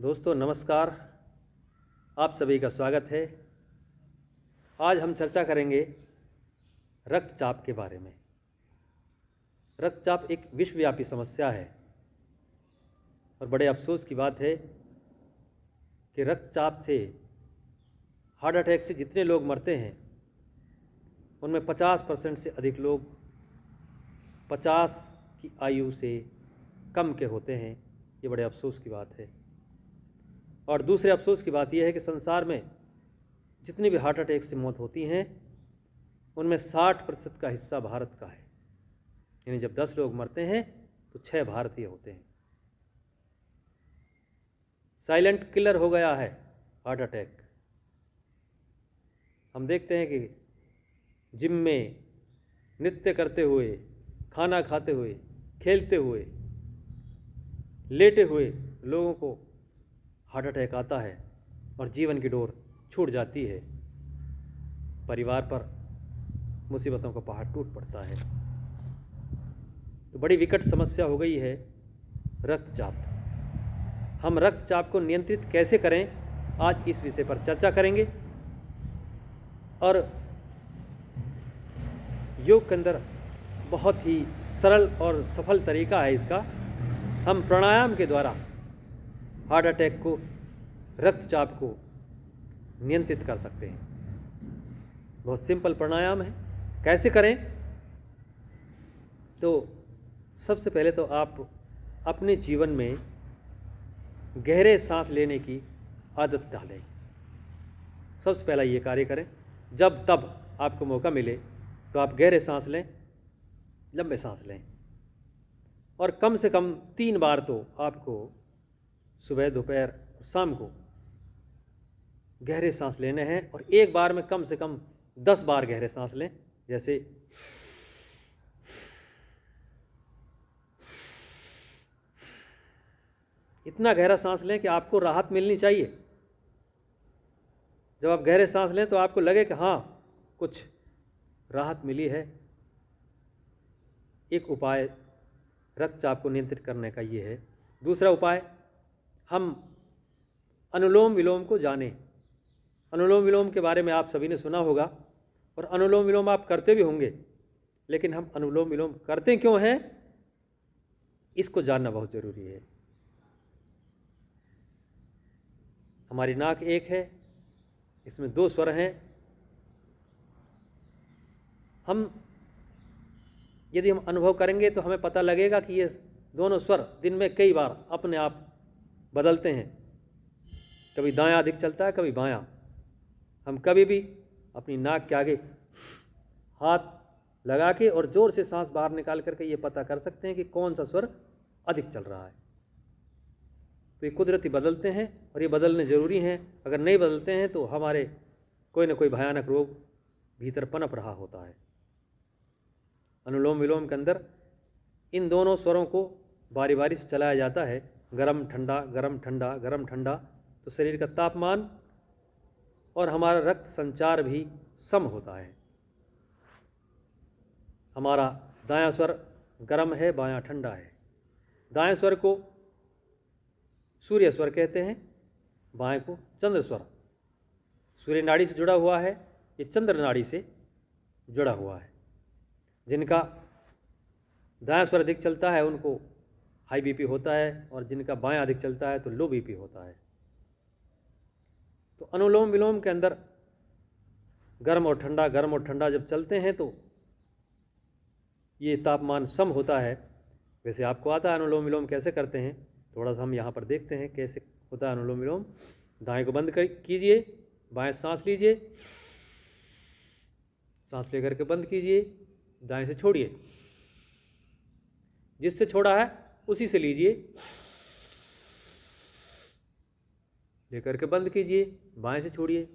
दोस्तों नमस्कार। आप सभी का स्वागत है। आज हम चर्चा करेंगे रक्तचाप के बारे में। रक्तचाप एक विश्वव्यापी समस्या है और बड़े अफसोस की बात है कि रक्तचाप से, हार्ट अटैक से जितने लोग मरते हैं उनमें 50% से अधिक लोग 50 की आयु से कम के होते हैं। ये बड़े अफसोस की बात है। और दूसरे अफसोस की बात यह है कि संसार में जितनी भी हार्ट अटैक से मौत होती हैं उनमें 60% का हिस्सा भारत का है। यानी जब 10 लोग मरते हैं तो 6 भारतीय होते हैं। साइलेंट किलर हो गया है हार्ट अटैक। हम देखते हैं कि जिम में नृत्य करते हुए, खाना खाते हुए, खेलते हुए, लेटे हुए लोगों को हार्ट अटैक आता है और जीवन की डोर छूट जाती है। परिवार पर मुसीबतों का पहाड़ टूट पड़ता है। तो बड़ी विकट समस्या हो गई है रक्तचाप। हम रक्तचाप को नियंत्रित कैसे करें, आज इस विषय पर चर्चा करेंगे। और योग के अंदर बहुत ही सरल और सफल तरीका है इसका। हम प्राणायाम के द्वारा हार्ट अटैक को, रक्तचाप को नियंत्रित कर सकते हैं। बहुत सिंपल प्राणायाम है। कैसे करें? तो सबसे पहले तो आप अपने जीवन में गहरे सांस लेने की आदत डालें। सबसे पहला ये कार्य करें। जब तब आपको मौका मिले तो आप गहरे सांस लें, लंबे सांस लें। और कम से कम 3 बार तो आपको सुबह, दोपहर और शाम को गहरे सांस लेने हैं। और एक बार में कम से कम 10 बार गहरे सांस लें। जैसे इतना गहरा सांस लें कि आपको राहत मिलनी चाहिए। जब आप गहरे सांस लें तो आपको लगे कि हाँ, कुछ राहत मिली है। एक उपाय रक्तचाप को नियंत्रित करने का ये है। दूसरा उपाय, हम अनुलोम विलोम को जानें। अनुलोम विलोम के बारे में आप सभी ने सुना होगा और अनुलोम विलोम आप करते भी होंगे। लेकिन हम अनुलोम विलोम करते क्यों हैं, इसको जानना बहुत ज़रूरी है। हमारी नाक एक है, इसमें 2 स्वर हैं। यदि हम अनुभव करेंगे तो हमें पता लगेगा कि ये दोनों स्वर दिन में कई बार अपने आप बदलते हैं। कभी दायां अधिक चलता है, कभी बायां। हम कभी भी अपनी नाक के आगे हाथ लगा के और ज़ोर से सांस बाहर निकाल करके ये पता कर सकते हैं कि कौन सा स्वर अधिक चल रहा है। तो ये कुदरती बदलते हैं और ये बदलने ज़रूरी हैं। अगर नहीं बदलते हैं तो हमारे कोई ना कोई भयानक रोग भीतर पनप रहा होता है। अनुलोम विलोम के अंदर इन दोनों स्वरों को बारी बारी से चलाया जाता है। गरम ठंडा, गरम ठंडा, गरम ठंडा। तो शरीर का तापमान और हमारा रक्त संचार भी सम होता है। हमारा दायां स्वर गरम है, बायां ठंडा है। दाएं स्वर को सूर्य स्वर कहते हैं, बाएं को चंद्र स्वर। सूर्य नाड़ी से जुड़ा हुआ है, ये चंद्र नाड़ी से जुड़ा हुआ है। जिनका दायां स्वर अधिक चलता है उनको हाई बीपी होता है और जिनका बायां अधिक चलता है तो लो बीपी होता है। तो अनुलोम विलोम के अंदर गर्म और ठंडा, गर्म और ठंडा जब चलते हैं तो ये तापमान सम होता है। वैसे आपको आता है अनुलोम विलोम कैसे करते हैं, थोड़ा सा हम यहाँ पर देखते हैं कैसे होता है अनुलोम विलोम। दाएं को बंद कीजिए, बाएं सांस लीजिए, सांस लेकर के बंद कीजिए, दाएं से छोड़िए। जिससे छोड़ा है उसी से लीजिए, लेकर के बंद कीजिए, बाएं से छोड़िए।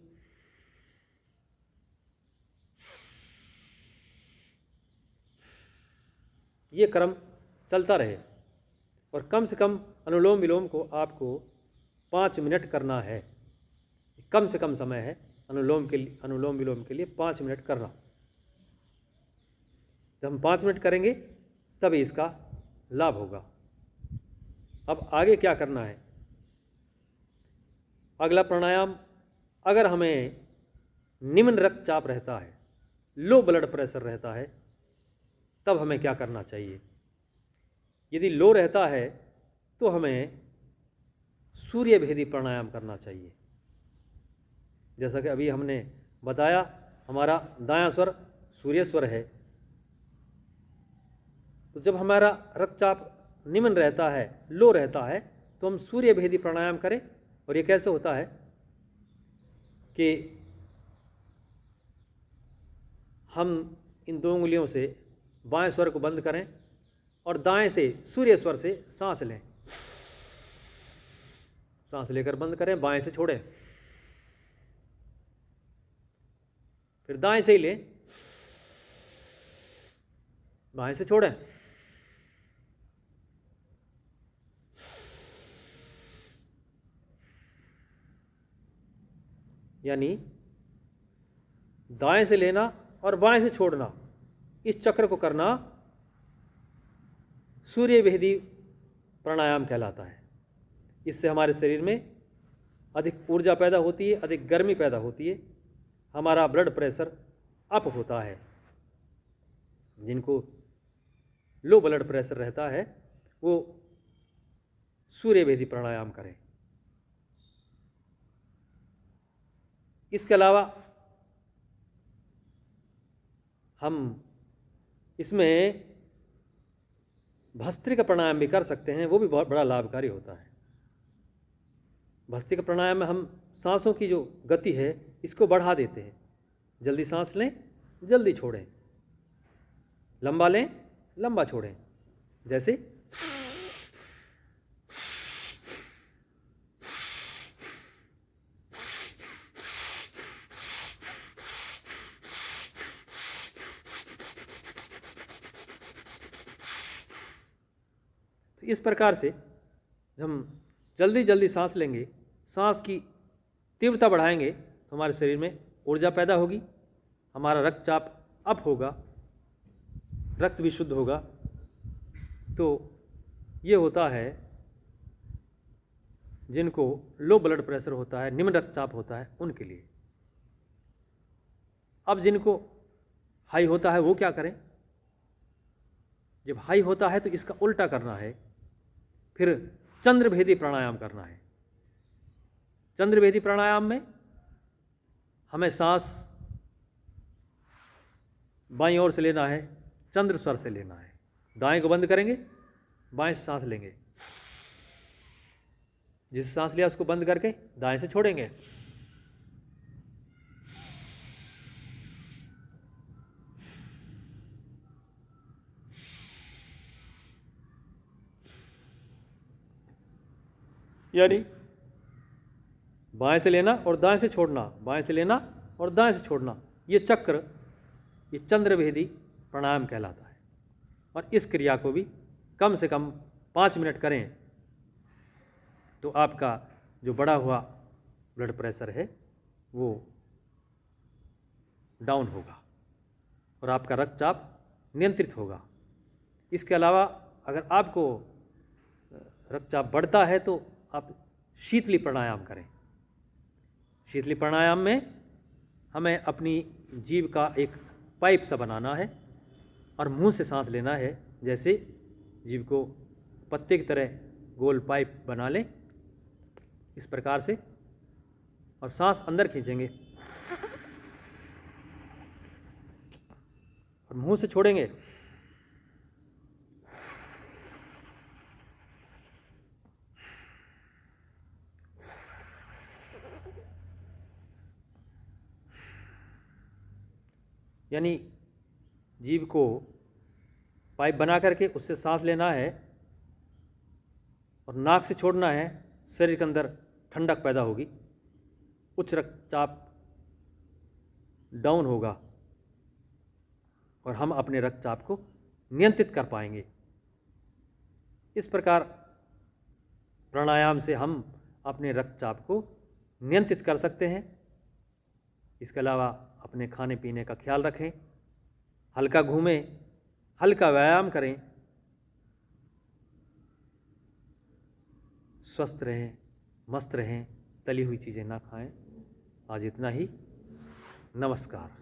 ये क्रम चलता रहे और कम से कम अनुलोम विलोम को आपको 5 मिनट करना है। कम से कम समय है अनुलोम विलोम के लिए 5 मिनट करना। जब हम 5 मिनट करेंगे तभी इसका लाभ होगा। अब आगे क्या करना है? अगला प्राणायाम, अगर हमें निम्न रक्तचाप रहता है, लो ब्लड प्रेशर रहता है, तब हमें क्या करना चाहिए? यदि लो रहता है तो हमें सूर्य भेदी प्राणायाम करना चाहिए। जैसा कि अभी हमने बताया, हमारा दायां स्वर सूर्य स्वर है। तो जब हमारा रक्तचाप निम्न रहता है, लो रहता है, तो हम सूर्य भेदी प्राणायाम करें। और ये कैसे होता है कि हम इन 2 उंगलियों से बाएं स्वर को बंद करें और दाएं से सूर्य स्वर से सांस लें। सांस लेकर बंद करें, बाएं से छोड़ें, फिर दाएं से ही लें, बाएं से छोड़ें। यानी दाएं से लेना और बाएं से छोड़ना, इस चक्र को करना सूर्य भेदी प्राणायाम कहलाता है। इससे हमारे शरीर में अधिक ऊर्जा पैदा होती है, अधिक गर्मी पैदा होती है, हमारा ब्लड प्रेशर अप होता है। जिनको लो ब्लड प्रेशर रहता है वो सूर्य भेदी प्राणायाम करें। इसके अलावा हम इसमें भस्त्रिका प्राणायाम भी कर सकते हैं, वो भी बहुत बड़ा लाभकारी होता है। भस्त्रिका प्राणायाम में हम सांसों की जो गति है इसको बढ़ा देते हैं। जल्दी सांस लें, जल्दी छोड़ें, लंबा लें, लंबा छोड़ें। जैसे तो इस प्रकार से जब हम जल्दी जल्दी सांस लेंगे, सांस की तीव्रता बढ़ाएंगे, तो हमारे शरीर में ऊर्जा पैदा होगी, हमारा रक्तचाप अप होगा, रक्त भी शुद्ध होगा। तो ये होता है जिनको लो ब्लड प्रेशर होता है, निम्न रक्तचाप होता है, उनके लिए। अब जिनको हाई होता है वो क्या करें? जब हाई होता है तो इसका उल्टा करना है, फिर चंद्रभेदी प्राणायाम करना है। चंद्रभेदी प्राणायाम में हमें सांस बाईं ओर से लेना है, चंद्र स्वर से लेना है। दाएं को बंद करेंगे, बाएं से सांस लेंगे, जिस सांस लिया उसको बंद करके दाएं से छोड़ेंगे। यानी बाएं से लेना और दाएं से छोड़ना, बाएं से लेना और दाएं से छोड़ना, ये चक्र, ये चंद्रभेदी प्राणायाम कहलाता है। और इस क्रिया को भी कम से कम 5 मिनट करें तो आपका जो बढ़ा हुआ ब्लड प्रेशर है वो डाउन होगा और आपका रक्तचाप नियंत्रित होगा। इसके अलावा अगर आपको रक्तचाप बढ़ता है तो आप शीतली प्राणायाम करें। शीतली प्राणायाम में हमें अपनी जीभ का एक पाइप सा बनाना है और मुंह से सांस लेना है। जैसे जीभ को पत्ते की तरह गोल पाइप बना लें, इस प्रकार से, और सांस अंदर खींचेंगे और मुंह से छोड़ेंगे। यानी जीभ को पाइप बना करके उससे सांस लेना है और नाक से छोड़ना है। शरीर के अंदर ठंडक पैदा होगी, उच्च रक्तचाप डाउन होगा और हम अपने रक्तचाप को नियंत्रित कर पाएंगे। इस प्रकार प्राणायाम से हम अपने रक्तचाप को नियंत्रित कर सकते हैं। इसके अलावा अपने खाने पीने का ख्याल रखें, हल्का घूमें, हल्का व्यायाम करें, स्वस्थ रहें, मस्त रहें, तली हुई चीज़ें ना खाएं। आज इतना ही। नमस्कार।